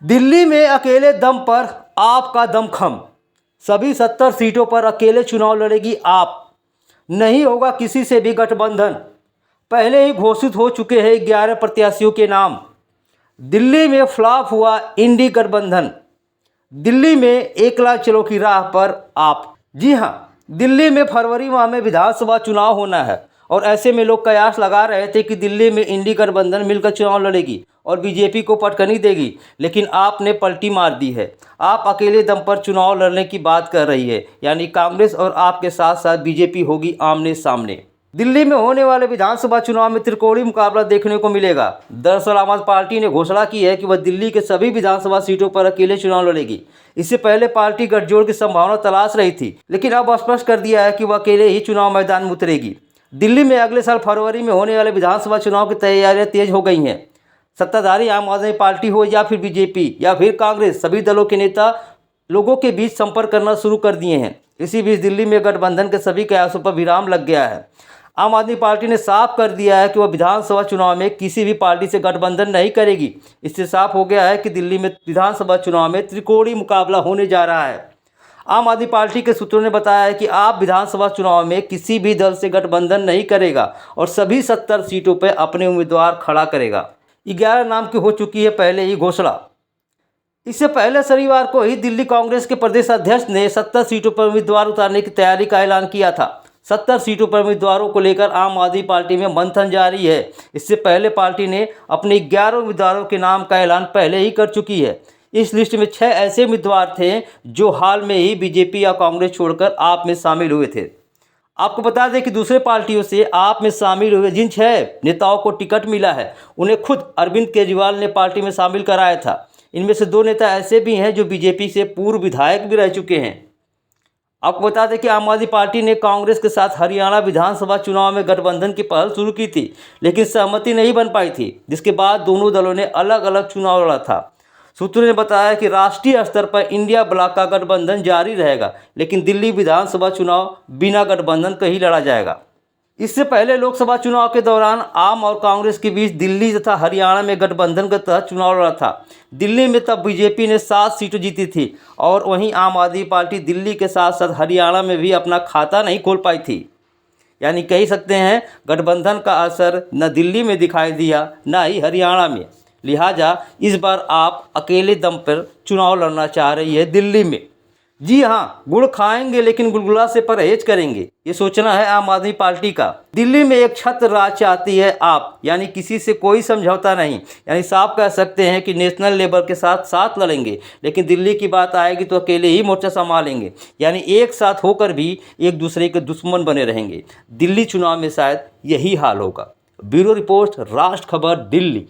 दिल्ली में अकेले दम पर आपका दमखम। सभी 70 सीटों पर अकेले चुनाव लड़ेगी आप। नहीं होगा किसी से भी गठबंधन। पहले ही घोषित हो चुके हैं 11 प्रत्याशियों के नाम। दिल्ली में फ्लॉप हुआ इंडी गठबंधन। दिल्ली में एक लाख चलो की राह पर आप। जी हाँ, दिल्ली में फरवरी माह में विधानसभा चुनाव होना है और ऐसे में लोग कयास लगा रहे थे कि दिल्ली में इंडी गठबंधन मिलकर चुनाव लड़ेगी और बीजेपी को पटकनी देगी, लेकिन आपने पलटी मार दी है। आप अकेले दम पर चुनाव लड़ने की बात कर रही है, यानी कांग्रेस और आपके साथ साथ बीजेपी होगी आमने सामने। दिल्ली में होने वाले विधानसभा चुनाव में त्रिकोणीय मुकाबला देखने को मिलेगा। दरअसल आम आदमी पार्टी ने घोषणा की है कि वह दिल्ली के सभी विधानसभा सीटों पर अकेले चुनाव लड़ेगी। इससे पहले पार्टी गठजोड़ की संभावना तलाश रही थी, लेकिन अब स्पष्ट कर दिया है कि वह अकेले ही चुनाव मैदान में उतरेगी। दिल्ली में अगले साल फरवरी में होने वाले विधानसभा चुनाव की तैयारियां तेज हो गई हैं। सत्ताधारी आम आदमी पार्टी हो या फिर बीजेपी या फिर कांग्रेस, सभी दलों के नेता लोगों के बीच संपर्क करना शुरू कर दिए हैं। इसी बीच दिल्ली में गठबंधन के सभी प्रयासों पर विराम लग गया है। आम आदमी पार्टी ने साफ कर दिया है कि वह विधानसभा चुनाव में किसी भी पार्टी से गठबंधन नहीं करेगी। इससे साफ हो गया है कि दिल्ली में विधानसभा चुनाव में त्रिकोणीय मुकाबला होने जा रहा है। आम आदमी पार्टी के सूत्रों ने बताया है कि आप विधानसभा चुनाव में किसी भी दल से गठबंधन नहीं करेगा और सभी 70 सीटों पर अपने उम्मीदवार खड़ा करेगा। 11 नाम की हो चुकी है पहले ही घोषणा। इससे पहले शनिवार को ही दिल्ली कांग्रेस के प्रदेश अध्यक्ष ने 70 सीटों पर उम्मीदवार उतारने की तैयारी का ऐलान किया था। 70 सीटों पर उम्मीदवारों को लेकर आम आदमी पार्टी में मंथन जारी है। इससे पहले पार्टी ने अपने 11 उम्मीदवारों के नाम का ऐलान पहले ही कर चुकी है। इस लिस्ट में 6 ऐसे उम्मीदवार थे जो हाल में ही बीजेपी या कांग्रेस छोड़कर आप में शामिल हुए थे। आपको बता दें कि दूसरे पार्टियों से आप में शामिल हुए जिन 6 नेताओं को टिकट मिला है, उन्हें खुद अरविंद केजरीवाल ने पार्टी में शामिल कराया था। इनमें से 2 नेता ऐसे भी हैं जो बीजेपी से पूर्व विधायक भी रह चुके हैं। आपको बता दें कि आम आदमी पार्टी ने कांग्रेस के साथ हरियाणा विधानसभा चुनाव में गठबंधन की पहल शुरू की थी, लेकिन सहमति नहीं बन पाई थी, जिसके बाद दोनों दलों ने अलग अलग चुनाव लड़ा था। सूत्रों ने बताया कि राष्ट्रीय स्तर पर इंडिया ब्लॉक का गठबंधन जारी रहेगा, लेकिन दिल्ली विधानसभा चुनाव बिना गठबंधन के ही लड़ा जाएगा। इससे पहले लोकसभा चुनाव के दौरान आम और कांग्रेस के बीच दिल्ली तथा हरियाणा में गठबंधन के तहत चुनाव लड़ा था। दिल्ली में तब बीजेपी ने 7 सीटें जीती थी और वहीं आम आदमी पार्टी दिल्ली के साथ साथ हरियाणा में भी अपना खाता नहीं खोल पाई थी। यानी कह सकते हैं गठबंधन का असर न दिल्ली में दिखाई दिया न ही हरियाणा में। लिहाजा इस बार आप अकेले दम पर चुनाव लड़ना चाह रही है दिल्ली में। जी हाँ, गुड़ खाएंगे लेकिन गुलगुला से परहेज करेंगे, ये सोचना है आम आदमी पार्टी का। दिल्ली में एक छत्र राज चाहती है आप, यानी किसी से कोई समझौता नहीं। यानी साफ कह सकते हैं कि नेशनल लेवल के साथ साथ लड़ेंगे, लेकिन दिल्ली की बात आएगी तो अकेले ही मोर्चा संभालेंगे। यानी एक साथ होकर भी एक दूसरे के दुश्मन बने रहेंगे। दिल्ली चुनाव में शायद यही हाल होगा। ब्यूरो रिपोर्ट, राष्ट्र खबर, दिल्ली।